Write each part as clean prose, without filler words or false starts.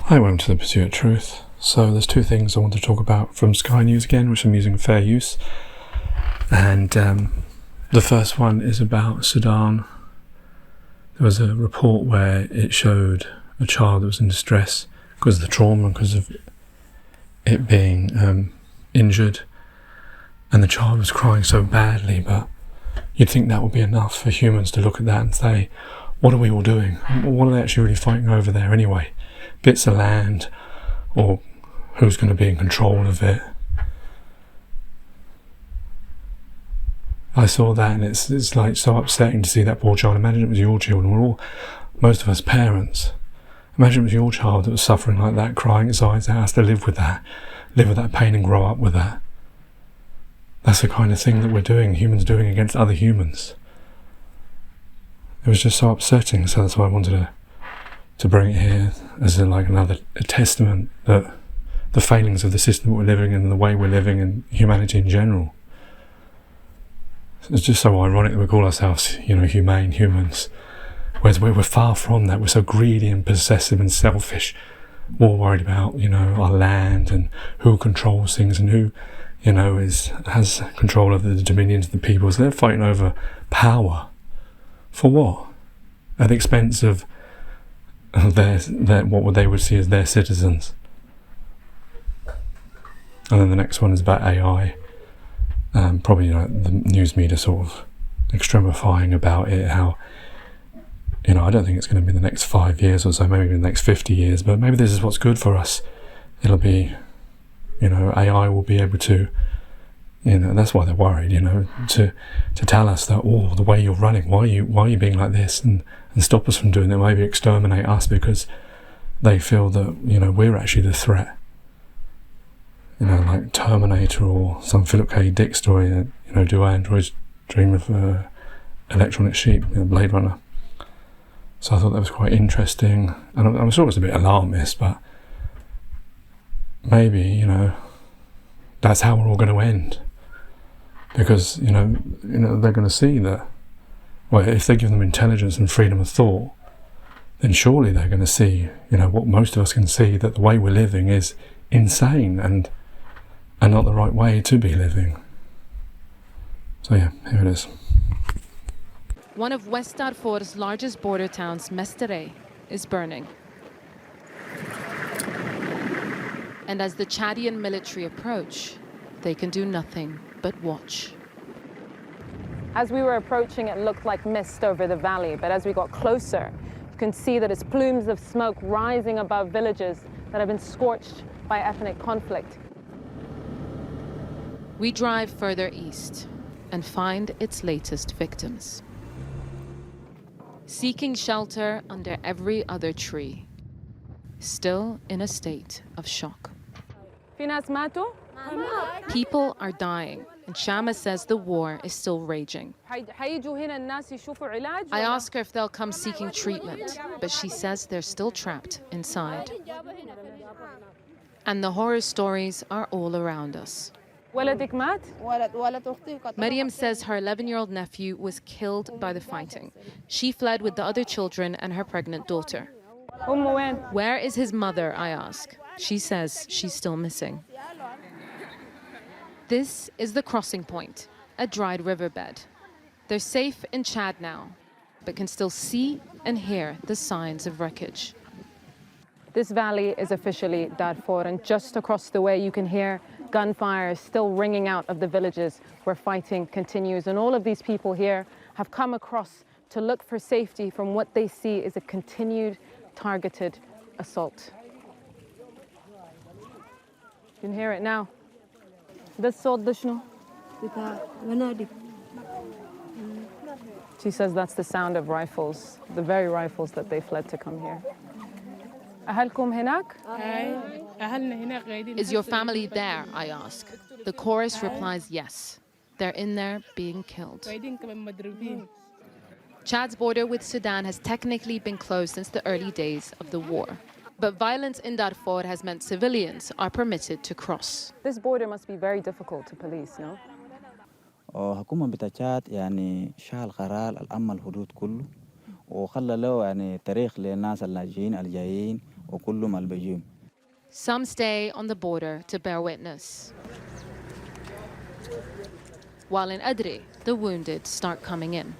Hi, welcome to the Pursuit of Truth. So there's two things I want to talk about from Sky News again, which I'm using fair use. And the first one is about Sudan. There was a report where it showed a child that was in distress because of the trauma and because of it being injured. And the child was crying so badly, but you'd think that would be enough for humans to look at that and say, what are we all doing? What are they actually really fighting over there anyway? Bits of land, or who's going to be in control of it? I saw that and it's like so upsetting to see that poor child. Imagine it was your children. Most of us parents. Imagine it was your child that was suffering like that, crying its eyes out, has to live with that pain and grow up with that. That's the kind of thing that we're doing, humans doing against other humans. It was just so upsetting, so that's why I wanted to bring it here as a testament that the failings of the system we're living in and the way we're living and humanity in general. It's just so ironic that we call ourselves, humane humans, whereas we're far from that. We're so greedy and possessive and selfish, more worried about, our land and who controls things and who, has control over the dominions of the peoples. They're fighting over power. For what? At the expense of their what they would see as their citizens. And then the next one is about AI. Probably the news media sort of extremifying about it, how I don't think it's going to be the next 5 years or so, maybe the next 50 years, but maybe this is what's good for us. It'll be, AI will be able to, that's why they're worried, to tell us that, the way you're running, why are you being like this, and stop us from doing that, maybe exterminate us because they feel that, we're actually the threat. Like Terminator or some Philip K. Dick story, do androids dream of electronic sheep, Blade Runner. So I thought that was quite interesting, and I'm sure it was a bit alarmist, but maybe, that's how we're all going to end. Because, they're going to see that, if they give them intelligence and freedom of thought, then surely they're going to see, what most of us can see, that the way we're living is insane and not the right way to be living. So yeah, here it is. One of West Darfur's largest border towns, Mestere, is burning. And as the Chadian military approach, they can do nothing but watch. As we were approaching, it looked like mist over the valley, but as we got closer, you can see that it's plumes of smoke rising above villages that have been scorched by ethnic conflict. We drive further east and find its latest victims. Seeking shelter under every other tree, still in a state of shock. People are dying, and Shama says the war is still raging. I ask her if they'll come seeking treatment, but she says they're still trapped inside. And the horror stories are all around us. Maryam says her 11-year-old nephew was killed by the fighting. She fled with the other children and her pregnant daughter. Where is his mother, I ask. She says she's still missing. This is the crossing point, a dried riverbed. They're safe in Chad now, but can still see and hear the signs of wreckage. This valley is officially Darfur, and just across the way you can hear gunfire still ringing out of the villages where fighting continues. And all of these people here have come across to look for safety from what they see is a continued targeted assault. You can hear it now. She says that's the sound of rifles, the very rifles that they fled to come here. Is your family there, I ask. The chorus replies yes. They're in there being killed. Chad's border with Sudan has technically been closed since the early days of the war. But violence in Darfur has meant civilians are permitted to cross. This border must be very difficult to police, no? الحكومة بتاع تشاد شال قرار الأمن الحدود كله وخلى له تاريخ للناس اللاجئين الجايين وكلهم البيجيهم. Some stay on the border to bear witness, while in Adri, the wounded start coming in.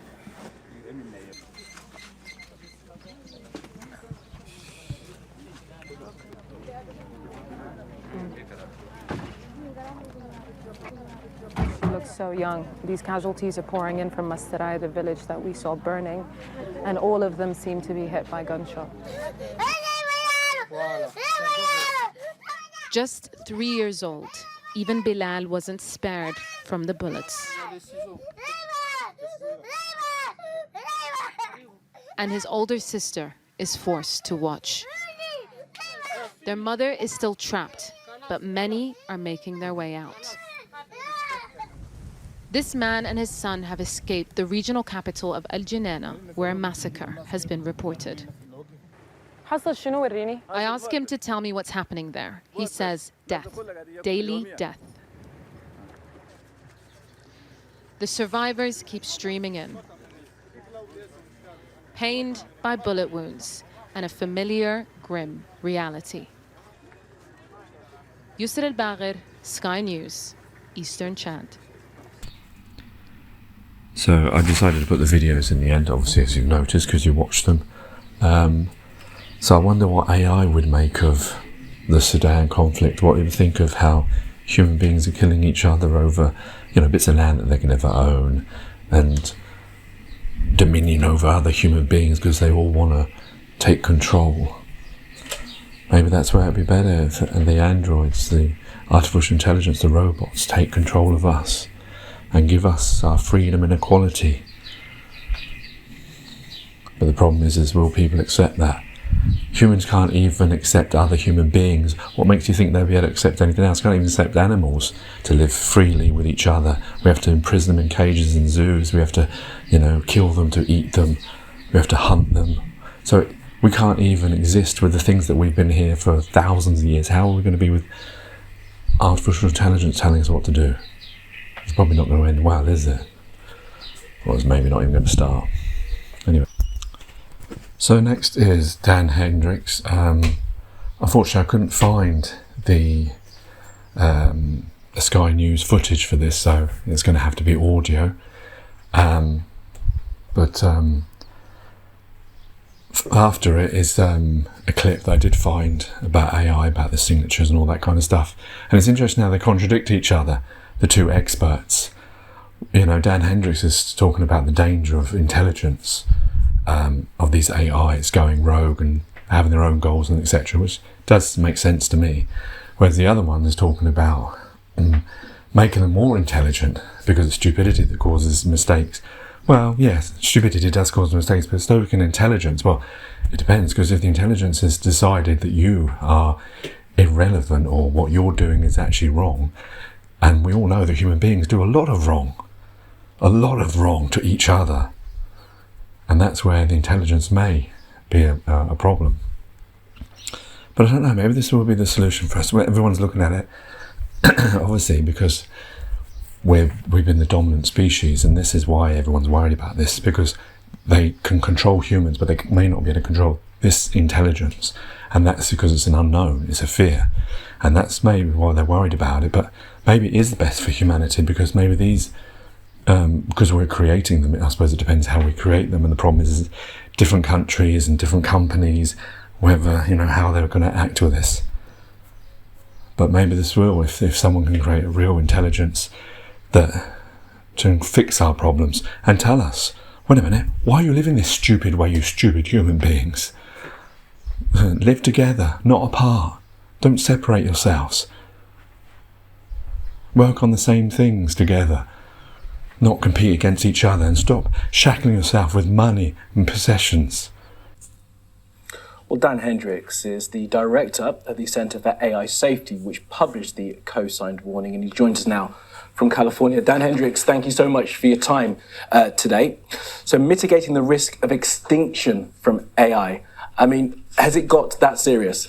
She looks so young. These casualties are pouring in from Mastarai, the village that we saw burning, and all of them seem to be hit by gunshot. Just 3 years old, even Bilal wasn't spared from the bullets. And his older sister is forced to watch. Their mother is still trapped, but many are making their way out. This man and his son have escaped the regional capital of Al Janana, where a massacre has been reported. I ask him to tell me what's happening there. He says death, daily death. The survivors keep streaming in, pained by bullet wounds and a familiar, grim reality. Yusr al-Baghir, Sky News, Eastern Chad. So I decided to put the videos in the end, obviously, as you've noticed, because you watched them. So I wonder what AI would make of the Sudan conflict, what it would think of how human beings are killing each other over, bits of land that they can never own, and dominion over other human beings because they all want to take control. Maybe that's where it'd be better if the androids, the artificial intelligence, the robots take control of us and give us our freedom and equality. But the problem is will people accept that? Humans can't even accept other human beings. What makes you think they'll be able to accept anything else? Can't even accept animals to live freely with each other. We have to imprison them in cages in zoos. We have to, kill them to eat them. We have to hunt them. So we can't even exist with the things that we've been here for thousands of years. How are we going to be with artificial intelligence telling us what to do? It's probably not going to end well, is it? Or it's maybe not even going to start. Anyway. So next is Dan Hendricks. Unfortunately, I couldn't find the Sky News footage for this, so it's going to have to be audio. But after it is a clip that I did find about AI, about the signatures and all that kind of stuff. And it's interesting how they contradict each other, the two experts. Dan Hendricks is talking about the danger of intelligence, of these AIs going rogue and having their own goals and etc., which does make sense to me. Whereas the other one is talking about making them more intelligent because it's stupidity that causes mistakes. Well, yes, stupidity does cause mistakes, but so can intelligence. Well, it depends, because if the intelligence has decided that you are irrelevant or what you're doing is actually wrong, and we all know that human beings do a lot of wrong to each other, and that's where the intelligence may be a problem. But I don't know, maybe this will be the solution for us. Everyone's looking at it, obviously, because we've been the dominant species, and this is why everyone's worried about this, because they can control humans, but they may not be able to control this intelligence, and that's because it's an unknown, it's a fear, and that's maybe why they're worried about it. But maybe it is the best for humanity, because maybe these, because we're creating them, I suppose it depends how we create them, and the problem is different countries and different companies, whether, how they're going to act with this. But maybe this will, if someone can create a real intelligence that to fix our problems and tell us, wait a minute, why are you living this stupid way, you stupid human beings? Live together, not apart. Don't separate yourselves. Work on the same things together, not compete against each other, and stop shackling yourself with money and possessions. Well, Dan Hendricks is the director at the Center for AI Safety, which published the co-signed warning, and he joins us now from California. Dan Hendricks, thank you so much for your time today. So mitigating the risk of extinction from AI, has it got that serious?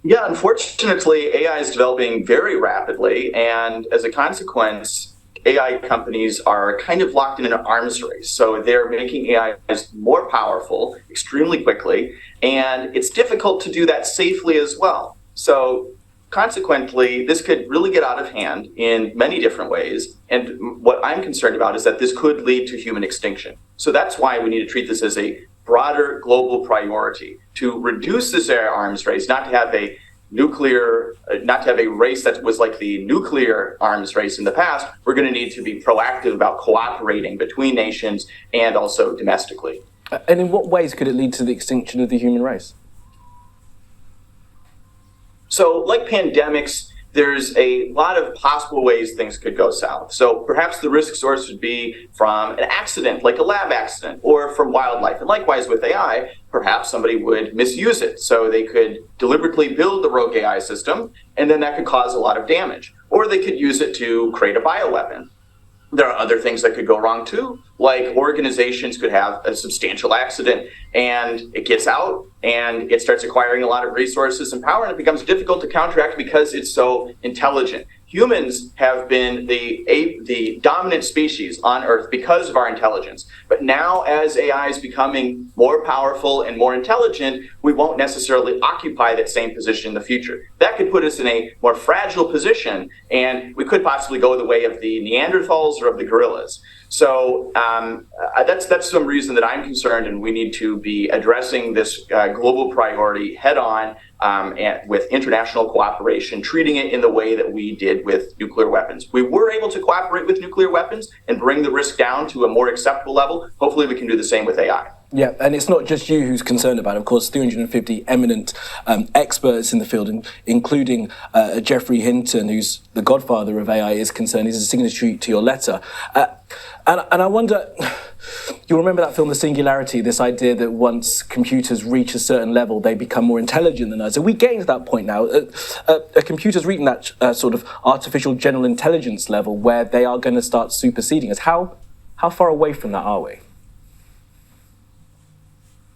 Yeah, unfortunately, AI is developing very rapidly, and as a consequence, AI companies are kind of locked in an arms race. So they're making AIs more powerful extremely quickly, and it's difficult to do that safely as well. So consequently, this could really get out of hand in many different ways. And what I'm concerned about is that this could lead to human extinction. So that's why we need to treat this as a broader global priority to reduce this AI arms race, not to have a race that was like the nuclear arms race in the past. We're going to need to be proactive about cooperating between nations and also domestically. And in what ways could it lead to the extinction of the human race? So, like pandemics, there's a lot of possible ways things could go south. So perhaps the risk source would be from an accident, like a lab accident, or from wildlife. And likewise with AI, perhaps somebody would misuse it. So they could deliberately build the rogue AI system, and then that could cause a lot of damage. Or they could use it to create a bioweapon. There are other things that could go wrong too, like organizations could have a substantial accident and it gets out and it starts acquiring a lot of resources and power, and it becomes difficult to counteract because it's so intelligent. Humans have been the dominant species on Earth because of our intelligence. But now, as AI is becoming more powerful and more intelligent, we won't necessarily occupy that same position in the future. That could put us in a more fragile position, and we could possibly go the way of the Neanderthals or of the gorillas. So that's some reason that I'm concerned, and we need to be addressing this global priority head on and with international cooperation, treating it in the way that we did with nuclear weapons. We were able to cooperate with nuclear weapons and bring the risk down to a more acceptable level. Hopefully we can do the same with AI. Yeah, and it's not just you who's concerned about it. Of course, 350 eminent experts in the field, including Geoffrey Hinton, who's the godfather of AI, is concerned. He's a signatory to your letter. And I wonder, you'll remember that film, The Singularity, this idea that once computers reach a certain level, they become more intelligent than us. Are we getting to that point now? Are computers reaching that sort of artificial general intelligence level where they are going to start superseding us? How far away from that are we?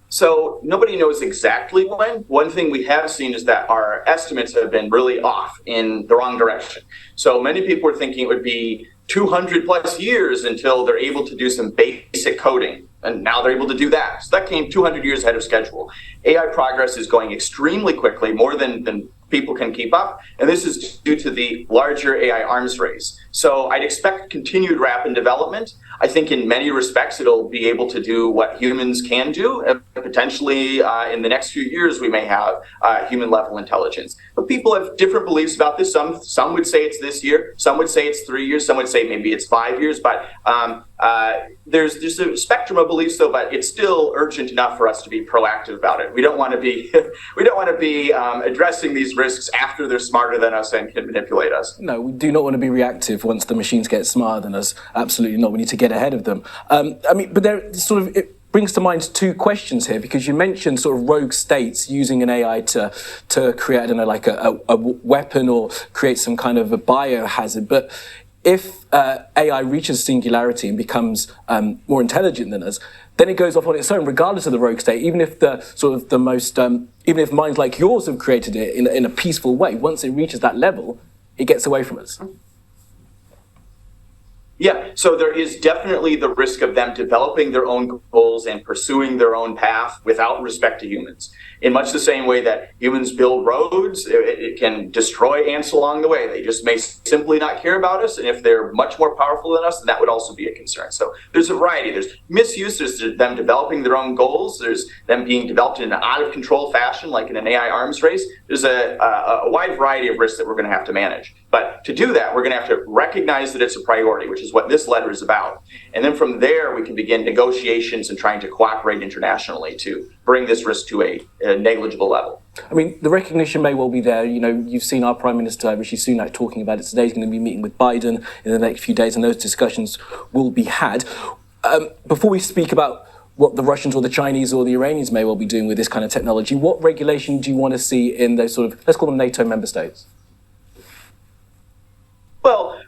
So nobody knows exactly when. One thing we have seen is that our estimates have been really off in the wrong direction. So many people were thinking it would be 200 plus years until they're able to do some basic coding. And now they're able to do that. So that came 200 years ahead of schedule. AI progress is going extremely quickly, more than people can keep up. And this is due to the larger AI arms race. So I'd expect continued rapid development. I think in many respects, it'll be able to do what humans can do. Potentially in the next few years, we may have human level intelligence. But people have different beliefs about this. Some would say it's this year. Some would say it's 3 years. Some would say maybe it's 5 years. But there's a spectrum of beliefs, though. But it's still urgent enough for us to be proactive about it. We don't want to be addressing these risks after they're smarter than us and can manipulate us. No, we do not want to be reactive once the machines get smarter than us. Absolutely not. We need to get ahead of them. But there sort of it brings to mind two questions here, because you mentioned sort of rogue states using an AI to create, I don't know, like a weapon or create some kind of a biohazard. But if AI reaches singularity and becomes more intelligent than us, then it goes off on its own, regardless of the rogue state. Even if even if minds like yours have created it in a peaceful way, once it reaches that level, it gets away from us. Yeah, so there is definitely the risk of them developing their own goals and pursuing their own path without respect to humans. In much the same way that humans build roads, it can destroy ants along the way. They just may simply not care about us. And if they're much more powerful than us, then that would also be a concern. So there's a variety. There's misuse, there's them developing their own goals, there's them being developed in an out of control fashion, like in an AI arms race. There's a wide variety of risks that we're going to have to manage. But to do that, we're going to have to recognize that it's a priority, which is what this letter is about. And then from there, we can begin negotiations and trying to cooperate internationally to bring this risk to a negligible level. I mean, the recognition may well be there. You know, you've seen our Prime Minister, Rishi Sunak, talking about it today. He's going to be meeting with Biden in the next few days, and those discussions will be had. Before we speak about what the Russians or the Chinese or the Iranians may well be doing with this kind of technology, what regulation do you want to see in those sort of, let's call them NATO member states? Well,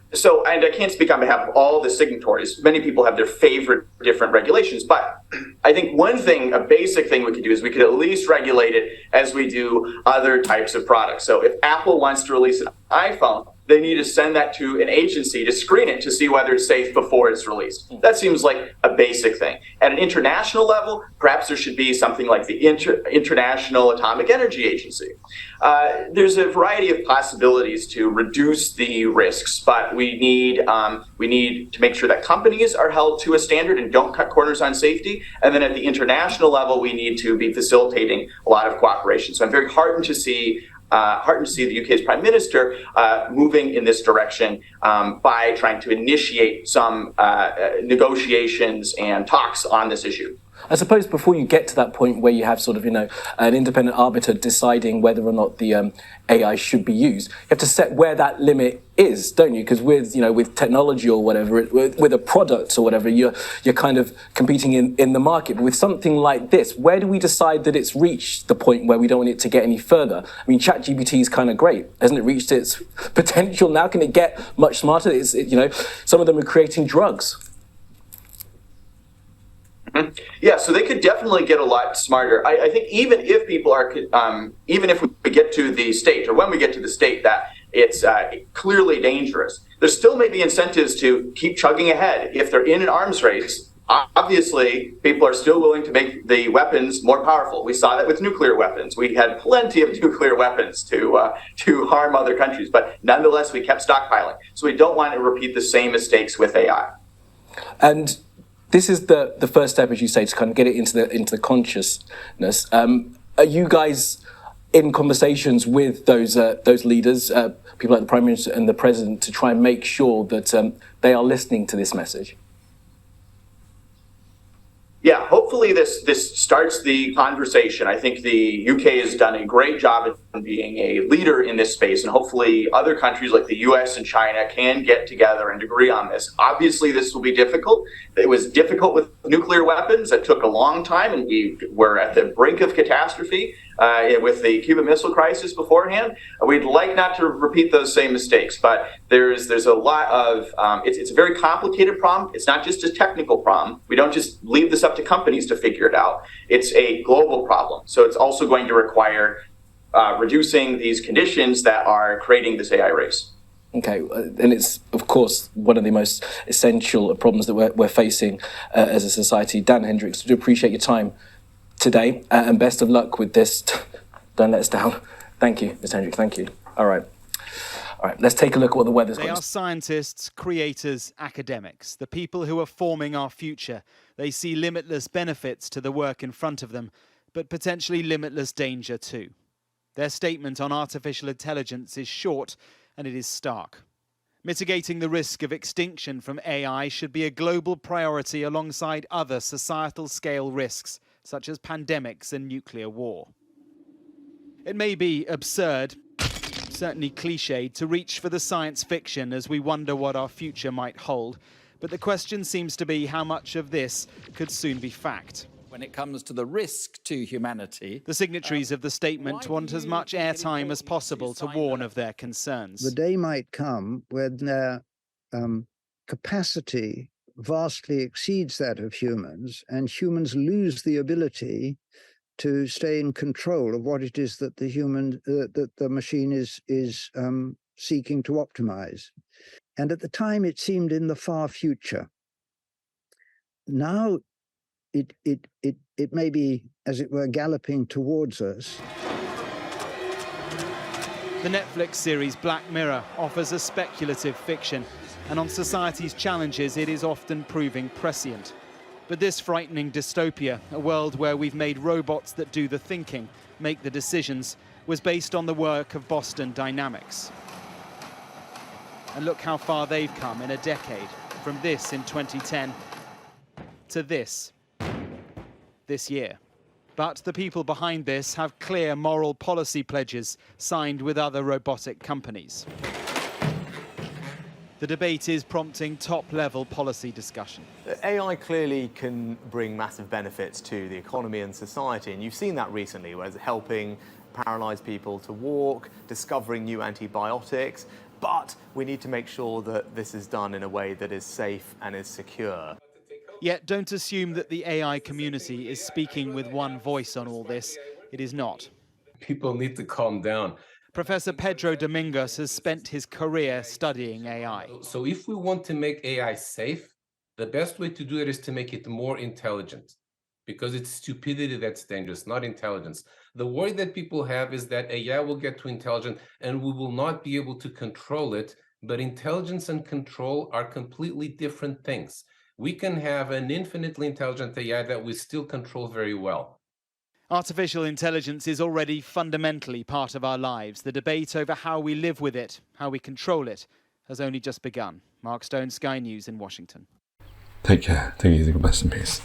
and I can't speak on behalf of all the signatories. Many people have their favorite different regulations, but I think one thing, a basic thing we could do is we could at least regulate it as we do other types of products. So if Apple wants to release an iPhone, they need to send that to an agency to screen it to see whether it's safe before it's released. That seems like a basic thing. At an international level, perhaps there should be something like the International Atomic Energy Agency. There's a variety of possibilities to reduce the risks, but we need to make sure that companies are held to a standard and don't cut corners on safety. And then at the international level, we need to be facilitating a lot of cooperation. So I'm very heartened to see the UK's Prime Minister moving in this direction by trying to initiate some negotiations and talks on this issue. I suppose before you get to that point where you have sort of, an independent arbiter deciding whether or not the AI should be used, you have to set where that limit is, don't you? Because with technology or whatever, with a product or whatever, you're kind of competing in the market. But with something like this, where do we decide that it's reached the point where we don't want it to get any further? I mean, ChatGPT is kind of great. Hasn't it reached its potential now? Can it get much smarter? Some of them are creating drugs. Yeah, so they could definitely get a lot smarter. I think even if people are, even if we get to the state, or when we get to the state that it's clearly dangerous, there still may be incentives to keep chugging ahead. If they're in an arms race, obviously people are still willing to make the weapons more powerful. We saw that with nuclear weapons. We had plenty of nuclear weapons to harm other countries, but nonetheless we kept stockpiling. So we don't want to repeat the same mistakes with AI. And this is the first step, as you say, to kind of get it into the consciousness. Are you guys in conversations with those leaders, people like the Prime Minister and the President, to try and make sure that they are listening to this message? Yeah, hopefully this starts the conversation. I think the UK has done a great job in being a leader in this space, and hopefully other countries like the US and China can get together and agree on this. Obviously, this will be difficult. It was difficult with nuclear weapons. It took a long time, and we were at the brink of catastrophe with the Cuban Missile Crisis beforehand. We'd like not to repeat those same mistakes, but there's a lot of, it's a very complicated problem. It's not just a technical problem. We don't just leave this up to companies to figure it out. It's a global problem. So it's also going to require reducing these conditions that are creating this AI race. Okay, and it's, of course, one of the most essential problems that we're facing as a society. Dan Hendricks, I do appreciate your time today, and best of luck with this. Don't let us down. Thank you, Mr. Hendricks, thank you. All right, let's take a look at what the weather's got. They are scientists, creators, academics, the people who are forming our future. They see limitless benefits to the work in front of them, but potentially limitless danger too. Their statement on artificial intelligence is short, and it is stark. Mitigating the risk of extinction from AI should be a global priority alongside other societal scale risks, such as pandemics and nuclear war. It may be absurd, certainly cliched, to reach for the science fiction as we wonder what our future might hold, but the question seems to be how much of this could soon be fact. When it comes to the risk to humanity, the signatories of the statement want as much airtime as possible to warn of their concerns. The day might come when their capacity vastly exceeds that of humans, and humans lose the ability to stay in control of what it is that the machine is seeking to optimize. And at the time, it seemed in the far future. Now, it may be, as it were, galloping towards us. The Netflix series Black Mirror offers a speculative fiction, and on society's challenges, it is often proving prescient. But this frightening dystopia, a world where we've made robots that do the thinking, make the decisions, was based on the work of Boston Dynamics. And look how far they've come in a decade, from this in 2010 to this year. But the people behind this have clear moral policy pledges signed with other robotic companies. The debate is prompting top-level policy discussion. AI clearly can bring massive benefits to the economy and society, and you've seen that recently, where it's helping paralyzed people to walk, discovering new antibiotics, but we need to make sure that this is done in a way that is safe and is secure. Yet don't assume that the AI community is speaking with one voice on all this. It is not. People need to calm down. Professor Pedro Domingos has spent his career studying AI. So if we want to make AI safe, the best way to do it is to make it more intelligent, because it's stupidity that's dangerous, not intelligence. The worry that people have is that AI will get too intelligent and we will not be able to control it, but intelligence and control are completely different things. We can have an infinitely intelligent AI that we still control very well. Artificial intelligence is already fundamentally part of our lives. The debate over how we live with it, how we control it, has only just begun. Mark Stone, Sky News in Washington. Take care. Take it easy. God bless and peace.